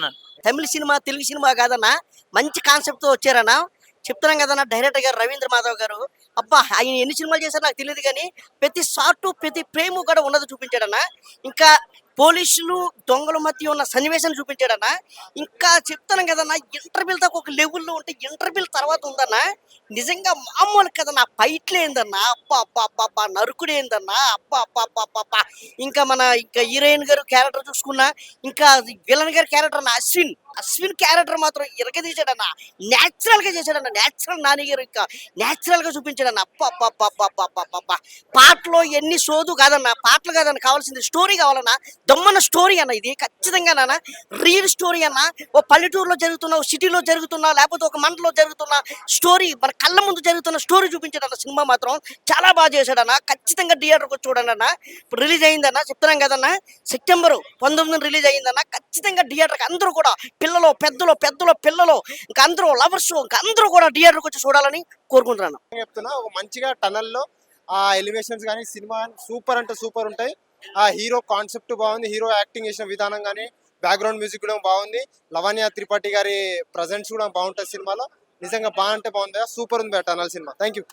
బాగున్నాను. తమిళ cinema, Telugu cinema కాదన్నా మంచి కాన్సెప్ట్‌తో వచ్చారన్నా. చెప్తున్నాం కదన్నా డైరెక్టర్ గారు రవీంద్ర మాధవ్ గారు. అబ్బా! ఆయన ఎన్ని సినిమాలు చేశారో నాకు తెలీదు గానీ, ప్రతి షాటు, ప్రతి ఫ్రేము కూడా ఉన్నది చూపించాడన్నా. ఇంకా పోలీసులు, దొంగల మధ్య ఉన్న సన్నివేశాన్ని చూపించాడన్నా. ఇంకా చెప్తున్నాను కదన్నా ఇంటర్వెల్ దాకా ఒక లెవెల్‌లో ఉంటే ఇంటర్వెల్ తర్వాత ఉందన్నా. నిజంగా మామూలు కాదన్నా. ఫైట్‌లేందన్నా అబ్బబ్బబ్బబ్బా! నరుకుడేందన్నా అబ్బబ్బబ్బబ్బబ్బా! ఇంకా హీరోయిన్ గారు క్యారెక్టర్ చూసుకున్నా, ఇంకా విలన్ గారి క్యారెక్టర్ అన్న అశ్విన్ క్యారెక్టర్ మాత్రం ఇరగదీశాడన్న. నేచురల్ గా చేశాడన్న. నేచురల్ నాని గారు ఇంకా నేచురల్ గా చూపించాడన్న. అబ్బబ్బబ్బబ్బబ్బబ్బబ్బా! పాటలో ఎన్ని సోదు కాదన్న. పాటలు కాదన్న కావాల్సింది స్టోరీ కావాలన్నా. దమ్మన్న స్టోరీ అన్న ఇది ఖచ్చితంగా నాన్న. రియల్ స్టోరీ అన్న. ఓ పల్లెటూరులో జరుగుతున్న, ఓ సిటీలో జరుగుతున్న, లేకపోతే ఒక మండలో జరుగుతున్న స్టోరీ, మన కళ్ళ ముందు జరుగుతున్న స్టోరీ చూపించాడన్న. సినిమా మాత్రం చాలా బాగా చేశాడన్న. ఖచ్చితంగా థియేటర్కి వచ్చి చూడండి అన్న. ఇప్పుడు రిలీజ్ అయిందన్న, చెప్తున్నాం కదన్నా సెప్టెంబర్ 19 రిలీజ్ అయిందన్న. ఖచ్చితంగా థియేటర్కి అందరూ కూడా పిల్లలు, పిల్లలు, ఇంకా అందరూ లవర్స్, ఇంకా అందరూ కూడా థియేటర్కి వచ్చి చూడాలని కోరుకుంటున్నాను. చెప్తున్నా ఒక మంచిగా టనల్లో ఆ ఎలివేషన్స్ కానీ సినిమా సూపర్ అంటే సూపర్ ఉంటాయి. ఆ హీరో కాన్సెప్ట్ బాగుంది, హీరో యాక్టింగ్ చేసిన విధానం కానీ బ్యాక్గ్రౌండ్ మ్యూజిక్ కూడా బాగుంది. లవణ్య త్రిపాఠి గారి ప్రజెంట్స్ కూడా బాగుంటుంది సినిమాలో. నిజంగా బాగా అంటే బాగుంది, సూపర్ ఉంది టనల్ సినిమా. Thank you.